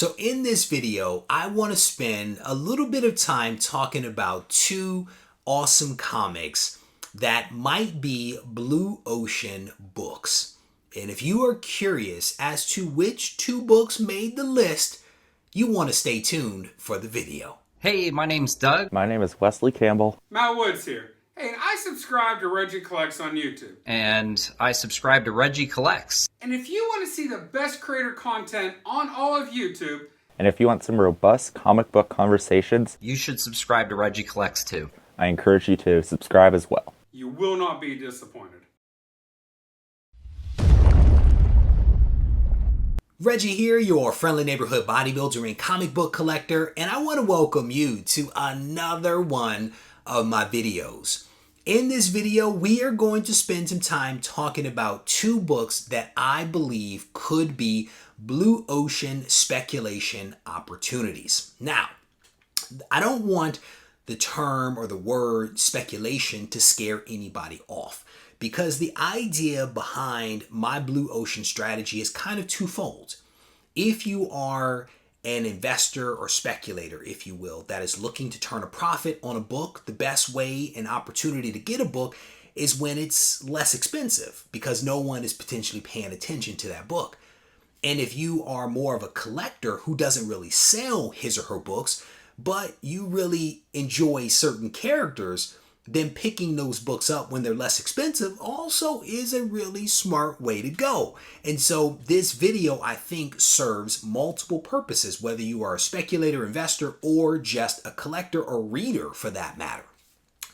So in this video, I want to spend a little bit of time talking about two awesome comics that might be blue ocean books. And if you are curious as to which two books made the list, you want to stay tuned for the video. Hey, my name's Doug. My name is Wesley Campbell. Matt Woods here. Hey, and I subscribe to Regie Collects on YouTube. And I subscribe to Regie Collects. And if you want to see the best creator content on all of YouTube, And if you want some robust comic book conversations, You should subscribe to Regie Collects too. I encourage you to subscribe as well. you will not be disappointed. Reggie here, your friendly neighborhood bodybuilder and comic book collector, and I want to welcome you to another one of my videos. In this video, we are going to spend some time talking about two books that I believe could be blue ocean speculation opportunities. Now, I don't want the term or the word speculation to scare anybody off, because the idea behind my blue ocean strategy is kind of twofold. If you are an investor or speculator, if you will, that is looking to turn a profit on a book, the best way and opportunity to get a book is when it's less expensive, because no one is potentially paying attention to that book. And if you are more of a collector who doesn't really sell his or her books, but you really enjoy certain characters, then picking those books up when they're less expensive also is a really smart way to go. And so this video, I think, serves multiple purposes, whether you are a speculator, investor, or just a collector or reader for that matter.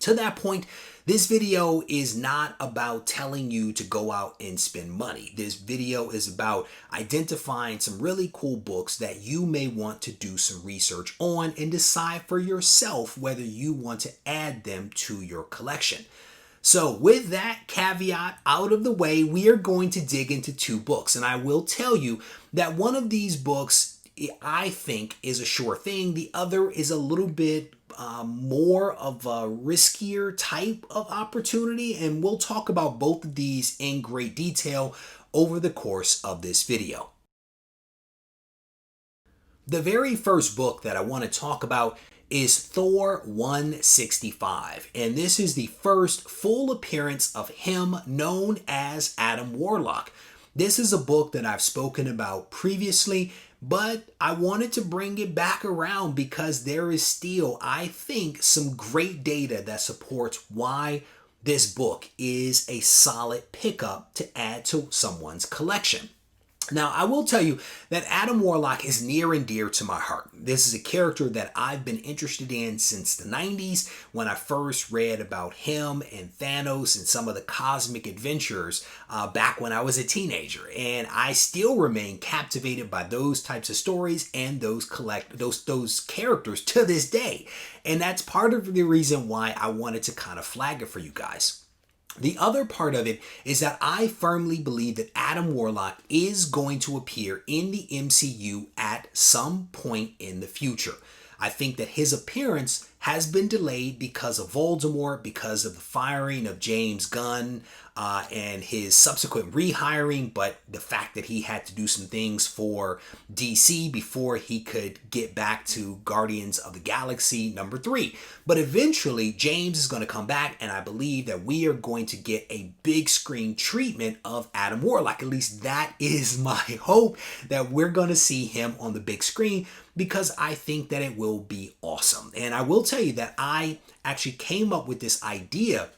To that point, this video is not about telling you to go out and spend money. This video is about identifying some really cool books that you may want to do some research on and decide for yourself whether you want to add them to your collection. So with that caveat out of the way, we are going to dig into two books. And I will tell you that one of these books, I think, is a sure thing. The other is a little bit more of a riskier type of opportunity, and we'll talk about both of these in great detail over the course of this video. The very first book that I want to talk about is Thor 165, and this is the first full appearance of him known as Adam Warlock. This is a book that I've spoken about previously, but I wanted to bring it back around because there is still, I think, some great data that supports why this book is a solid pickup to add to someone's collection. Now, I will tell you that Adam Warlock is near and dear to my heart. This is a character that I've been interested in since the 90s when I first read about him and Thanos and some of the cosmic adventures back when I was a teenager. And I still remain captivated by those types of stories and those characters to this day. And that's part of the reason why I wanted to kind of flag it for you guys. The other part of it is that I firmly believe that Adam Warlock is going to appear in the MCU at some point in the future. I think that his appearance has been delayed because of Voldemort, because of the firing of James Gunn and his subsequent rehiring, but the fact that he had to do some things for DC before he could get back to Guardians of the Galaxy #3. But eventually, James is going to come back, and I believe that we are going to get a big screen treatment of Adam Warlock. At least that is my hope, that we're going to see him on the big screen, because I think that it will be awesome. And I will tell you that I actually came up with this idea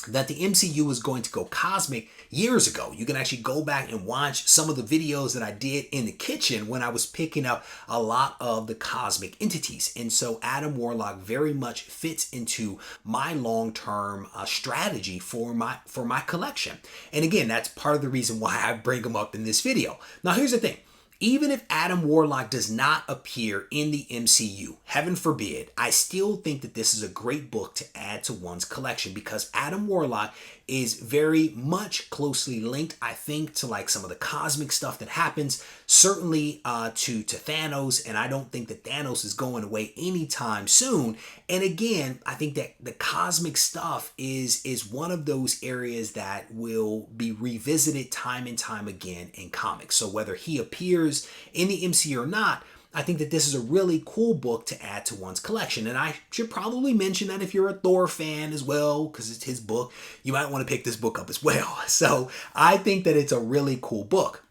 that the MCU was going to go cosmic years ago. You can actually go back and watch some of the videos that I did in the kitchen when I was picking up a lot of the cosmic entities. And so Adam Warlock very much fits into my long-term strategy for my collection. And again, that's part of the reason why I bring him up in this video. Now, here's the thing. Even if Adam Warlock does not appear in the MCU, heaven forbid, I still think that this is a great book to add to one's collection, because Adam Warlock is very much closely linked, I think, to like some of the cosmic stuff that happens, certainly to Thanos, and I don't think that Thanos is going away anytime soon. And again, I think that the cosmic stuff is one of those areas that will be revisited time and time again in comics. So whether he appears in the MCU or not, I think that this is a really cool book to add to one's collection. And I should probably mention that if you're a Thor fan as well, because it's his book, you might want to pick this book up as well. So I think that it's a really cool book,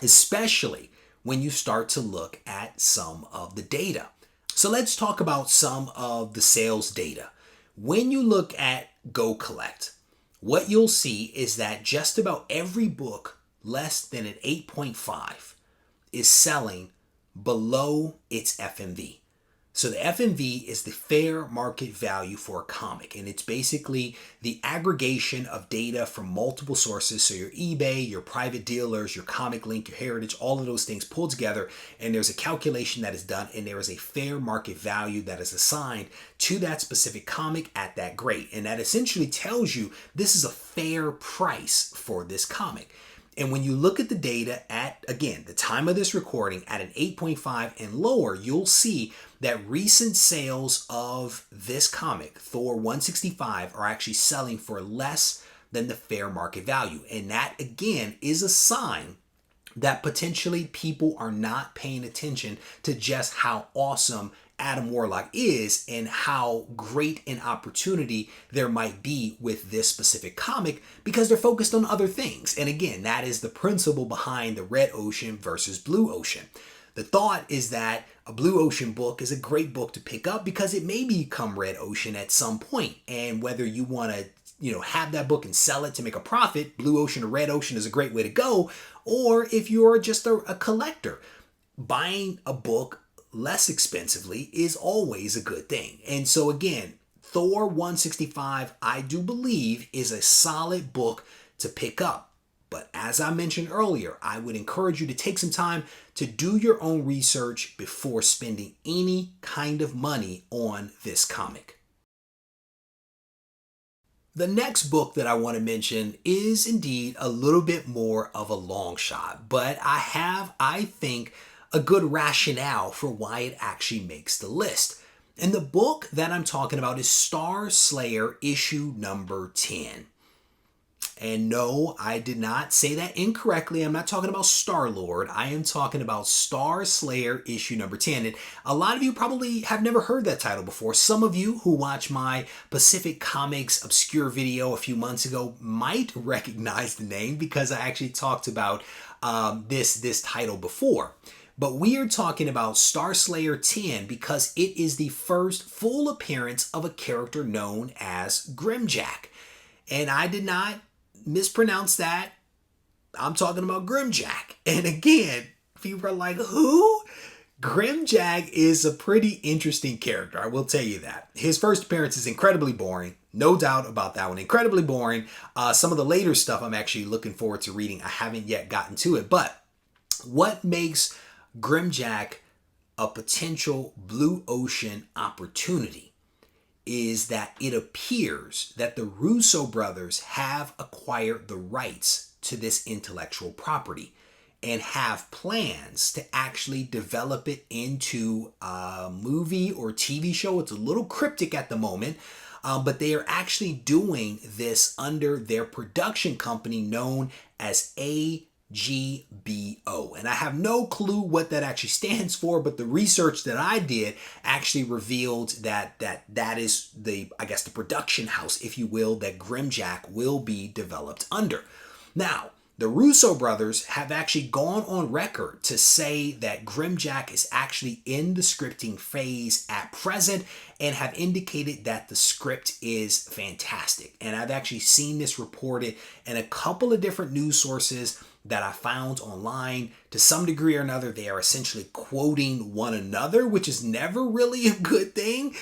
especially when you start to look at some of the data. So let's talk about some of the sales data. When you look at Go Collect, what you'll see is that just about every book less than an 8.5 is selling below its FMV. So the FMV is the fair market value for a comic, and it's basically the aggregation of data from multiple sources. So your eBay, your private dealers, your Comic Link, your Heritage, all of those things pulled together, and there's a calculation that is done, and there is a fair market value that is assigned to that specific comic at that grade. And that essentially tells you this is a fair price for this comic. And when you look at the data at, again, the time of this recording at an 8.5 and lower, you'll see that recent sales of this comic, Thor 165, are actually selling for less than the fair market value. And that, again, is a sign that potentially people are not paying attention to just how awesome Adam Warlock is and how great an opportunity there might be with this specific comic, because they're focused on other things. And again, that is the principle behind the Red Ocean versus Blue Ocean. The thought is that a Blue Ocean book is a great book to pick up because it may become Red Ocean at some point. And whether you want to have that book and sell it to make a profit, Blue Ocean or Red Ocean is a great way to go. Or if you're just a collector, buying a book less expensively is always a good thing. And so again, Thor 165, I do believe, is a solid book to pick up. But as I mentioned earlier, I would encourage you to take some time to do your own research before spending any kind of money on this comic. The next book that I want to mention is indeed a little bit more of a long shot, but I have, I think, a good rationale for why it actually makes the list. And the book that I'm talking about is Star Slayer issue number 10. And no, I did not say that incorrectly. I'm not talking about Star-Lord. I am talking about Star Slayer issue number 10. And a lot of you probably have never heard that title before. Some of you who watched my Pacific Comics Obscure video a few months ago might recognize the name because I actually talked about this title before. But we are talking about Star Slayer 10 because it is the first full appearance of a character known as Grimjack. And I did not mispronounce that. I'm talking about Grimjack. And again, people are like, who? Grimjack is a pretty interesting character, I will tell you that. His first appearance is incredibly boring. No doubt about that one. Incredibly boring. Some of the later stuff I'm actually looking forward to reading. I haven't yet gotten to it. But what makes Grimjack a potential Blue Ocean opportunity is that it appears that the Russo brothers have acquired the rights to this intellectual property and have plans to actually develop it into a movie or TV show. It's a little cryptic at the moment, but they are actually doing this under their production company known as GBO. And I have no clue what that actually stands for, but the research that I did actually revealed that is the production house, if you will, that Grimjack will be developed under. Now, the Russo brothers have actually gone on record to say that Grimjack is actually in the scripting phase at present and have indicated that the script is fantastic. And I've actually seen this reported in a couple of different news sources that I found online. To some degree or another, they are essentially quoting one another, which is never really a good thing.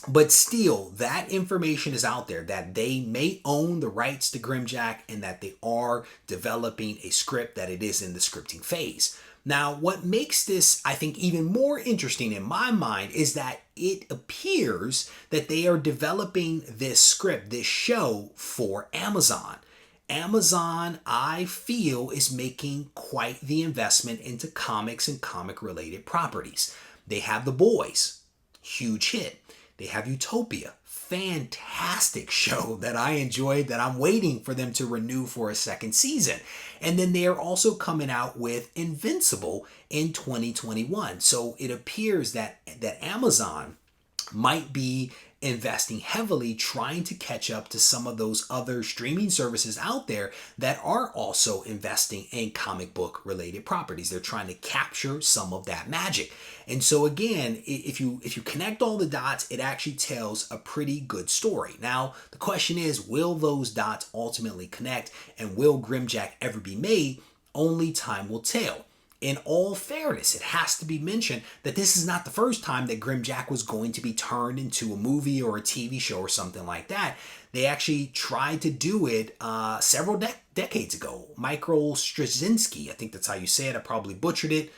But still, that information is out there that they may own the rights to Grimjack and that they are developing a script, that it is in the scripting phase. Now, what makes this, I think, even more interesting in my mind is that it appears that they are developing this script, this show, for Amazon. Amazon, I feel, is making quite the investment into comics and comic-related properties. They have The Boys, huge hit. They have Utopia, fantastic show that I enjoyed, that I'm waiting for them to renew for a second season. And then they are also coming out with Invincible in 2021. So it appears that Amazon might be investing heavily trying to catch up to some of those other streaming services out there that are also investing in comic book related properties. They're trying to capture some of that magic. And so again, if you connect all the dots, it actually tells a pretty good story. Now, the question is, will those dots ultimately connect, and will Grimjack ever be made? Only time will tell. In all fairness, it has to be mentioned that this is not the first time that Grimjack was going to be turned into a movie or a TV show or something like that. They actually tried to do it several decades ago. Michael Straczynski, I think that's how you say it. I probably butchered it.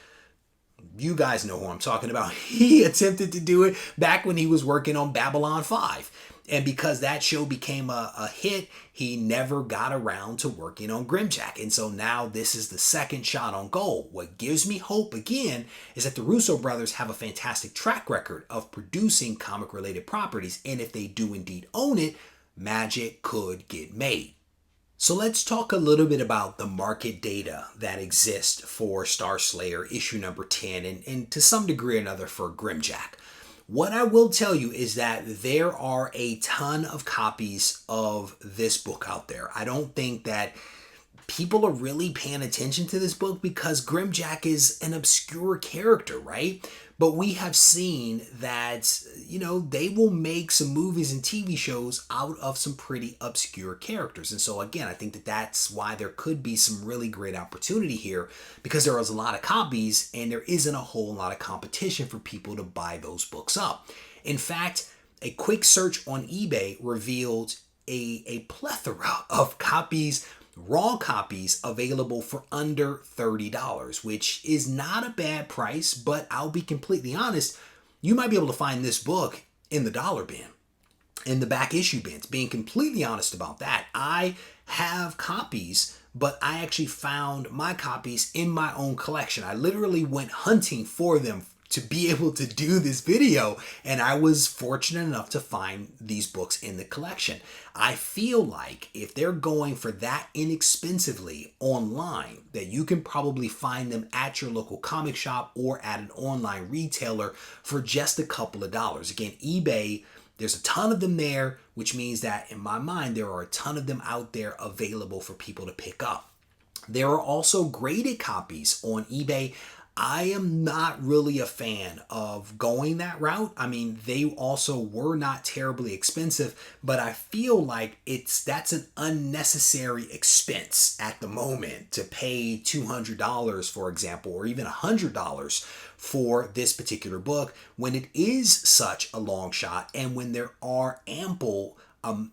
You guys know who I'm talking about. He attempted to do it back when he was working on Babylon 5. And because that show became a hit, he never got around to working on Grimjack. And so now this is the second shot on goal. What gives me hope, again, is that the Russo brothers have a fantastic track record of producing comic-related properties. And if they do indeed own it, magic could get made. So let's talk a little bit about the market data that exists for Star Slayer issue number 10 and to some degree or another for Grimjack. What I will tell you is that there are a ton of copies of this book out there. I don't think that people are really paying attention to this book because Grimjack is an obscure character, right? But we have seen that, they will make some movies and TV shows out of some pretty obscure characters. And so again, I think that that's why there could be some really great opportunity here, because there is a lot of copies and there isn't a whole lot of competition for people to buy those books up. In fact, a quick search on eBay revealed a plethora of copies, raw copies, available for under $30, which is not a bad price, but I'll be completely honest, you might be able to find this book in the dollar bin, in the back issue bins. Being completely honest about that, I have copies, but I actually found my copies in my own collection. I literally went hunting for them to be able to do this video, and I was fortunate enough to find these books in the collection. I feel like if they're going for that inexpensively online, that you can probably find them at your local comic shop or at an online retailer for just a couple of dollars. Again, eBay, there's a ton of them there, which means that in my mind, there are a ton of them out there available for people to pick up. There are also graded copies on eBay. I am not really a fan of going that route. I mean, they also were not terribly expensive, but I feel like that's an unnecessary expense at the moment to pay $200, for example, or even $100 for this particular book when it is such a long shot and when there are ample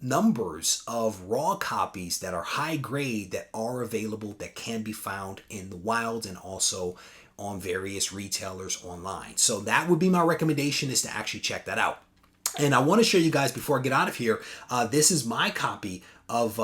numbers of raw copies that are high grade that are available, that can be found in the wild and also on various retailers online. So that would be my recommendation, is to actually check that out. And I want to show you guys before I get out of here, this is my copy of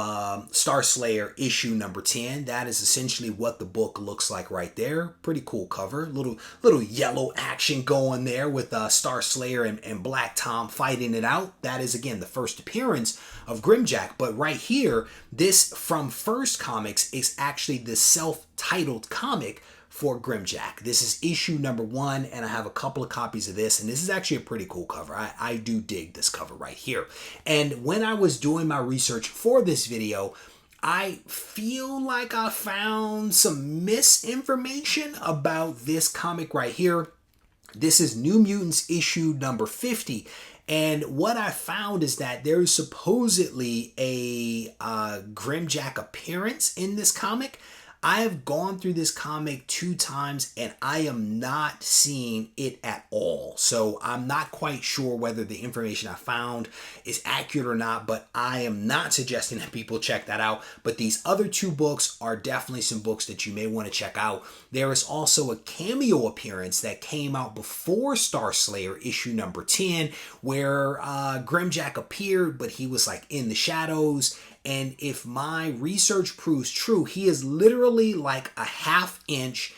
Star Slayer issue number 10. That is essentially what the book looks like right there. Pretty cool cover. Little yellow action going there with Star Slayer and Black Tom fighting it out. That is, again, the first appearance of Grimjack. But right here, this from First Comics is actually the self-titled comic for Grimjack. This is issue number 1, and I have a couple of copies of this, and this is actually a pretty cool cover. I do dig this cover right here. And when I was doing my research for this video, I feel like I found some misinformation about this comic right here. This is New Mutants issue number 50. And what I found is that there is supposedly a Grimjack appearance in this comic. I have gone through this comic 2 times and I am not seeing it at all. So I'm not quite sure whether the information I found is accurate or not, but I am not suggesting that people check that out. But these other 2 books are definitely some books that you may want to check out. There is also a cameo appearance that came out before Star Slayer issue number 10, where Grimjack appeared, but he was like in the shadows. And if my research proves true, he is literally like a ½ inch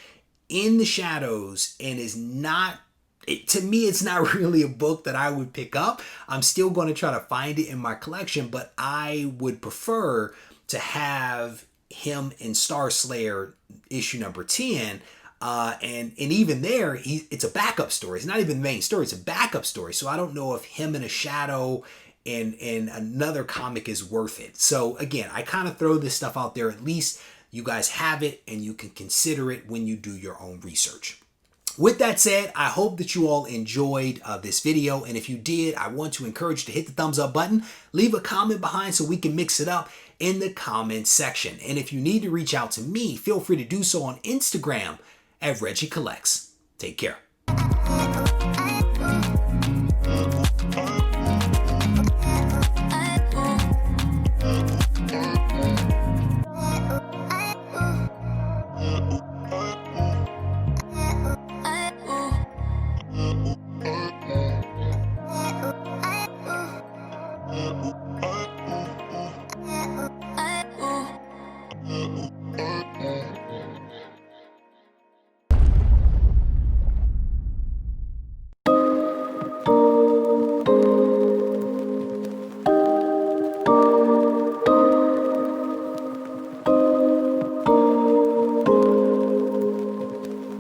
in the shadows and is not to me, it's not really a book that I would pick up. I'm still going to try to find it in my collection, but I would prefer to have him in Star Slayer issue number 10. And even there, it's a backup story. It's not even the main story. It's a backup story. So I don't know if him in a shadow in another comic is worth it. So again, I kind of throw this stuff out there. At least you guys have it and you can consider it when you do your own research. With that said, I hope that you all enjoyed this video. And if you did, I want to encourage you to hit the thumbs up button, leave a comment behind so we can mix it up in the comment section. And if you need to reach out to me, feel free to do so on Instagram at Regie Collects. Take care.